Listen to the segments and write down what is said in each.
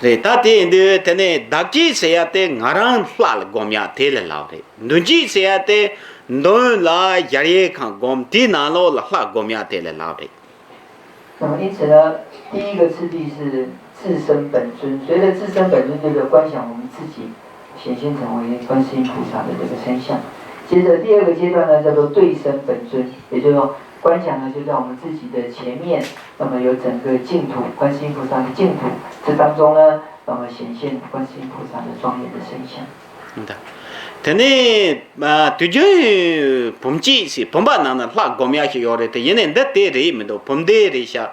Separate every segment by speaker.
Speaker 1: re ta te de tene dakji se ya te ngarang flal gomya te le law de nunji se ya te non la yare khan gom ti na lo la hla gomya te le law de
Speaker 2: 那么因此呢，第一个次第是自身本尊，随着自身本尊这个观想我们自己显现成为观世音菩萨的这个身相。接着第二个阶段呢，叫做对身本尊，也就是说观想呢就在我们自己的前面，那么有整个净土，观世音菩萨的净土，这当中呢，那么显现观世音菩萨的庄严的身相。
Speaker 1: tene tuje pomchi si pomba nana hla gomya shi yore te yene da te re me do pomde re sha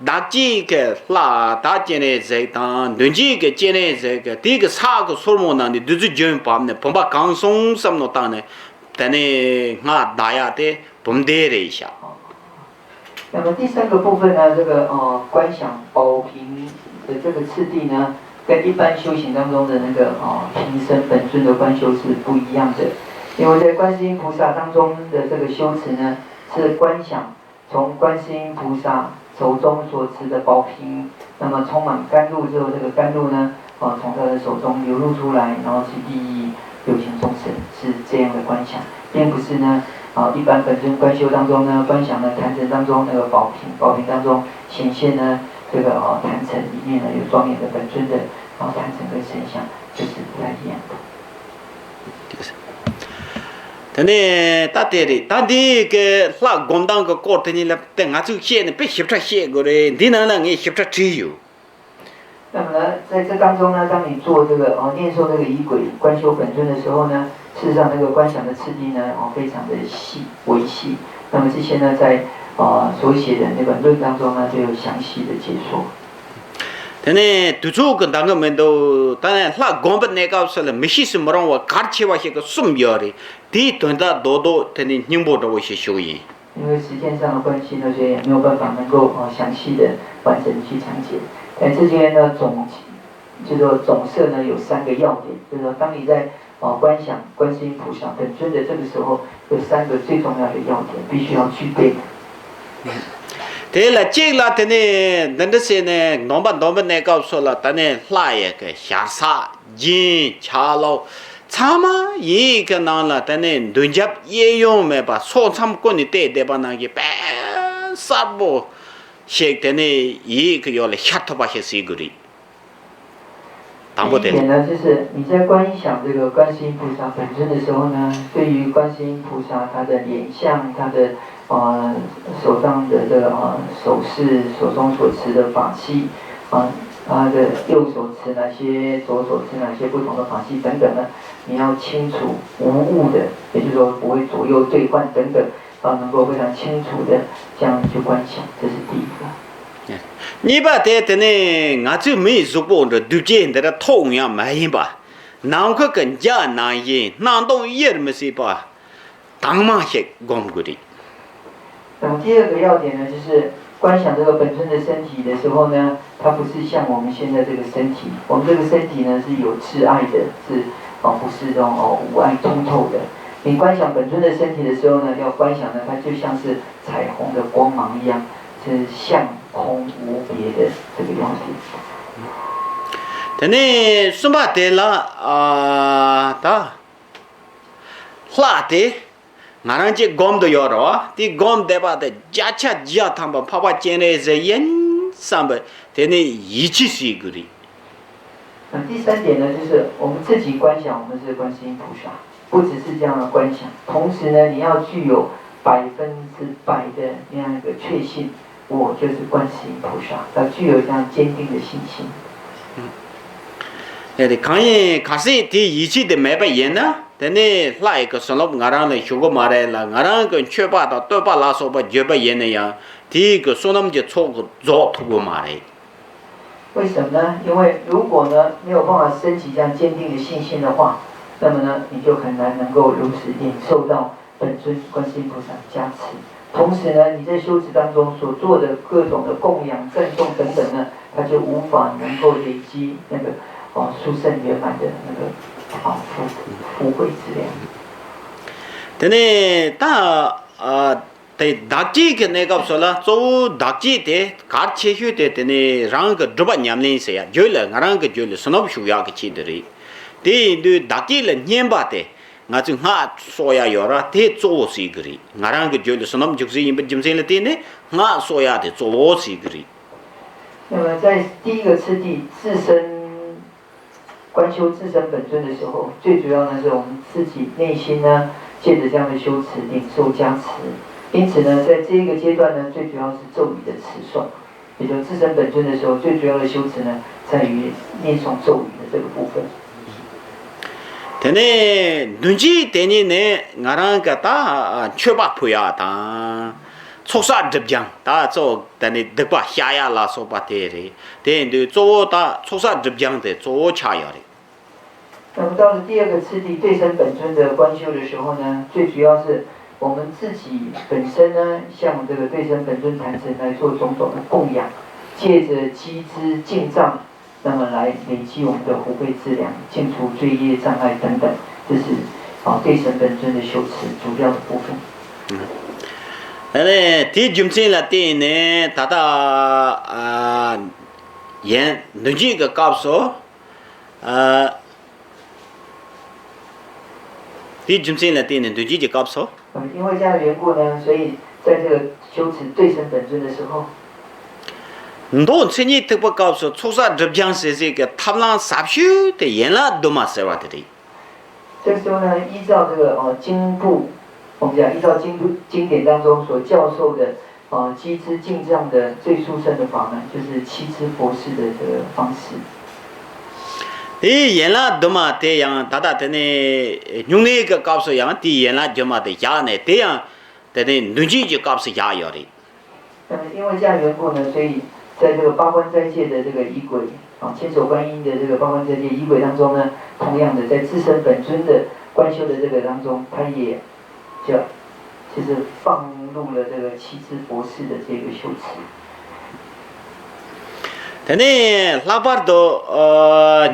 Speaker 1: dakji ke hla da jene ze ta dunji ke jene ze ke ti ke sa ko sormo na ni duju jem pam ne pomba kang song sam no ta ne tene nga da ya te pomde re sha
Speaker 2: 那么第三个部分呢，这个观想宝瓶的这个次第呢，跟一般修行当中的那个平身本尊的观修是不一样的。因为在观世音菩萨当中的这个修持呢，是观想从观世音菩萨手中所持的宝瓶，那么充满甘露之后，这个甘露呢，从他的手中流露出来，然后去利益有情众生，是这样的观想，并不是呢。一般本尊观修当中呢，观想呢坛城当中那个宝瓶，宝瓶当中显现呢这个坛城里面呢有庄严的本尊的坛城跟神像，就是不太一样的。
Speaker 1: tene ta te re ta de ke hla gom dang ko ko te ni la te nga chu hie ne pe hip tra hie go re di na na nge hip tra chi yu
Speaker 2: 那么呢，在这当中呢，当你做这个念诵这个仪轨观修本尊的时候呢，事实上那个观想的次第呢，非常的细微细。那么这些呢，在所写的那本论当中呢，就有详细的解说。
Speaker 1: tene tu chu ko dang me do tane hla gom ba ne ka sala mi shi sim rong wa kar chi wa he ko sum yo re di ton da do do tene nim bo do wo shi shu yin
Speaker 2: 因为时间上的关系呢，所以也没有办法能够详细的完整的去讲解。但这些呢就是说总摄呢有3个要点，就是说当你在观想观世音菩萨本尊的这个时候，有3个最重要的要点必须要具备。
Speaker 1: te la che la tene danda se ne nomba ne ka so la tane hla ye ke sha sa jin cha lo chama yi ke na la tane dunjap ye yo me ba so cham ko ni te de ba na ge pa sa bo she tene yi ke yo le sha to ba she si guri
Speaker 2: 第一点呢，就是你在观想这个观世音菩萨本尊的时候呢，对于观世音菩萨他的脸相，他的手上的这个手势，手中所持的法器，他的右手持哪些，左手持哪些不同的法器等等呢，你要清楚无误的，也就是说不会左右兑换等等，能够非常清楚的这样去观想，这是第一个。
Speaker 1: 你把这呢，俺就没做过的，对这的同样没吧？哪个更加难言，难道也没是吧？当嘛些讲过的。
Speaker 2: 那么第二个要点呢，就是观想这个本尊的身体的时候呢，它不是像我们现在这个身体，我们这个身体呢是有挚爱的，是不是这种无爱通透的。你观想本尊的身体的时候呢，要观想呢，它就像是彩虹的光芒一样，是相空无别的这个要点。
Speaker 1: tene sumba te la ta hla te ngarang che gom do yo ro ti gom de ba de ja cha ja tham ba pha pa chen ne ze yen sam ba tene yi chi si guri
Speaker 2: 第3点呢，就是我们自己观想，我们是观世音菩萨，不只是这样的观想，同时呢，你要具有100%的那样一个确信，我就是观世音菩萨，要具有这样坚定的信心。
Speaker 1: 강에 가시 디 이치데 매바 예나 데네 라이크 선업 나랑의 휴고 말에라 나랑 그 최바다 또바라서바 제바 예네야 디그 소남제 초고 조토고 말에
Speaker 2: 为什么呢？因为如果呢没有办法升起这样坚定的信心的话，那么呢你就很难能够如实领受到本尊观世音菩萨加持。同时呢，你在修持当中所做的各种的供养、赠送等等呢，它就无法能够累积那个殊胜圆满的那个福慧之量。
Speaker 1: 데네 다 대 닥지 그 내가 없어라 저 닥지 대 가르치슈 대 되네 랑그 드바 냠린세야 졸라 나랑 그 졸라 선업슈야 그 치들이 대도 닥지를 냠바대 나중 하 소야 요라 대 조시 그리 나랑 그 졸라 선업 죽지 임버 짐생을 때네 나 소야 대 조시 그리
Speaker 2: 那么在第一个次第自身观修自身本尊的时候，最主要呢是我们自己内心呢，借着这样的修持领受加持。因此呢，在这一个阶段呢，最主要是咒语的持诵，也就自身本尊的时候，最主要的修持呢，在于念诵咒语的这个部分。
Speaker 1: 되네 눈지 되니네 나랑 가다 쳐봐 보야다 속사 접장 다저 되네 득바 샤야라 소바테리 되네 조다 속사 접장데 조 차야리
Speaker 2: 那么到了第二个次第对身本尊的观修的时候呢，最主要是我们自己本身呢，向这个对身本尊坛城来做种种的供养，借着积资进藏，那么来累积我们的福慧资粮，净除罪业障碍等等，这是对神本尊的修持主要的部分。
Speaker 1: 第중생 라 때네 다다 연 눈지 그 값소第중생 라 때네 눈지 그 값소
Speaker 2: 因为这样的缘故呢，所以在这个修持对身本尊的时候。
Speaker 1: 너 천이 특별 값소 초사 접장세세 그 탑랑 삽슈 때 연라 도마 세와들이
Speaker 2: 这个时候呢，依照这个经部，我们讲依照经典当中所教授的积资进藏的最殊胜的法门，就是七支佛事的这个方式。
Speaker 1: 이 연라 도마 때양 다다 때네 융네 그 값소 양 디 연라 도마 때 야네 때양 때네 눈지 그 값소 야요리
Speaker 2: 那么因为这样缘故呢，所以在这个八关斋戒的这个仪轨千手观音的这个八关斋戒仪轨当中呢，同样的在自身本尊的观修的这个当中，他也就是放入了这个七支佛事的这个修持。
Speaker 1: tene labar do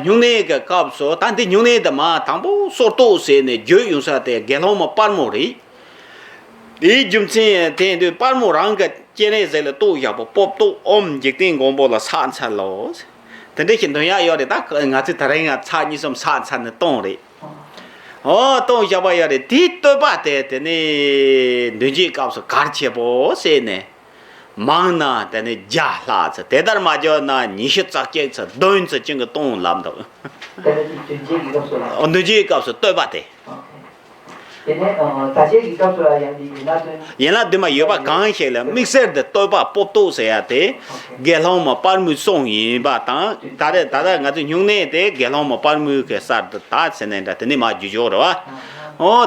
Speaker 1: nyungne ka kapso tante nyungne da ma tambo sorto se ne jo yungsa te gelo ma parmo ri di jumchen te de parmo rang ka chene ze le to ya bo pop to om jik ting gom bo la san chan lo tene hin do ya yo de da nga chi tare nga cha ni som san chan ne tong ri to ya ba ya de di to ba te tene nuji kapso kar che bo se ne 망나 때네 자라서 대달 맞어나 니시 짝게서 돈서 증거 돈 남도 언제지 값서 떠봐대 얘나 되마 여바 강해라 믹서드 떠봐 뽑도서야 돼 게롱마 빨무 송이 바다 다다 가서 흉내 돼 게롱마 빨무 그 사드 다 세는다 되네 마 주조라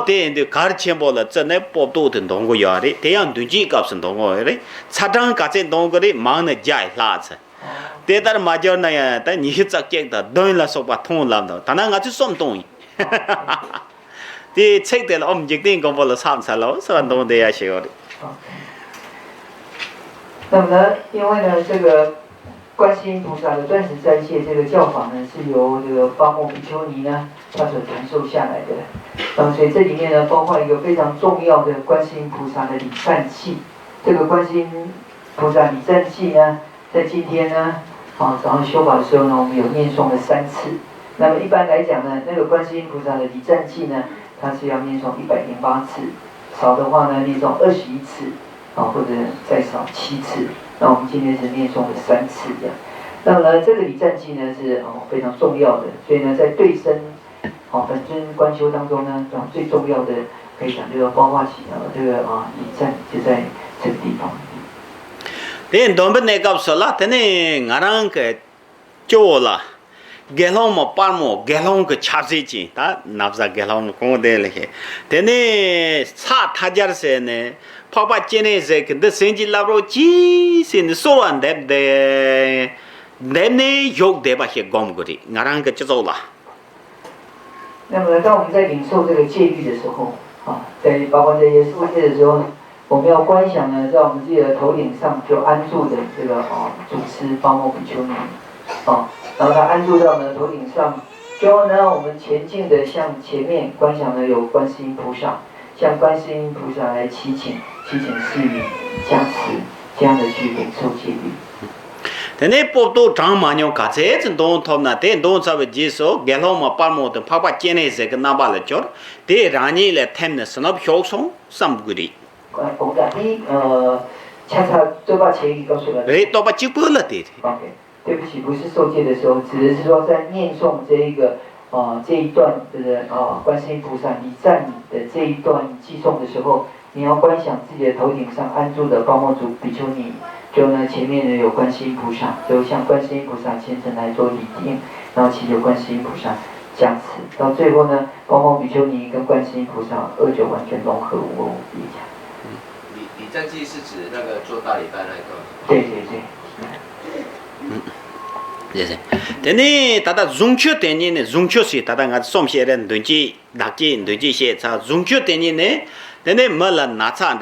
Speaker 1: 대인데 가르쳐 볼라 전에 뽑도 된 동고야리 대양 눈지 값은 동고야리 차장 같은 동거리 망네 자이 라서 대달 맞어나야 다 니히 짝게다 돈라 소바 통람도 다나 같이 쏨동이 대 책들 엄직된 거 볼라 삼살로 선동대야 시오리
Speaker 2: 那么呢，因为呢，这个观世音菩萨的断食斋戒这个教法呢，是由这个巴莫比丘尼呢，他所传授下来的。所以这里面呢，包括一个非常重要的观世音菩萨的礼赞器。这个观世音菩萨礼赞器呢，在今天呢，早上修法的时候呢，我们有念诵了3次。那么一般来讲呢，那个观世音菩萨的礼赞器呢，它是要念诵108次，少的话呢，念诵21次。 或者再少7次，那我们今天是念诵了3次这样。那么呢，这个礼赞记呢是非常重要的，所以呢，在对身本尊观修当中呢，最重要的可以讲这个包括起这个礼赞就在这个地方。
Speaker 1: 네 돈베 내가 없어라 테네 나랑 그 쪼라 gelong mo parmo gelong ke charji ta nabza gelong ko de le tene sa thajar se ne papa chene se ke de senji labro ji sin so an de ne yog de ba he gom guri ngarang ke zo la
Speaker 2: 那么当我们在领受这个戒律的时候在包括这些受戒的时候，我们要观想呢，在我们自己的头顶上就安住的这个主持巴莫比丘尼然后它安住在我们的头顶上，最后呢，我们前进的向前面观想呢有观世音菩萨，向观世音菩萨来祈请提醒赐予加持，这样的去领受戒律。
Speaker 1: tene popto drama kache don thomna te don sabe jiso gelo ma parmo de papa chene se ke naba le chor te rani le themne sanab hyok song samguri
Speaker 2: 我讲恰恰就把前一个告诉了。
Speaker 1: re to ba chipu la te
Speaker 2: OK， 对不起，不是受戒的时候，指的是说在念诵这一个这一段的观世音菩萨礼赞的这一段寄诵的时候，你要观想自己的头顶上安住的高莫族比丘尼，就呢前面呢有观世音菩萨，就向观世音菩萨虔诚来做礼敬，然后祈求观世音菩萨加持，到最后呢高莫比丘尼跟观世音菩萨二九完全融合无二无别这样。
Speaker 3: 礼赞祭是指那个做大礼拜那个。
Speaker 2: 对对对。
Speaker 1: yes tene tada zungcho tene ne zungcho si tada nga som she ren dunji dakji dunji she cha zungcho tene ne tene mala na cha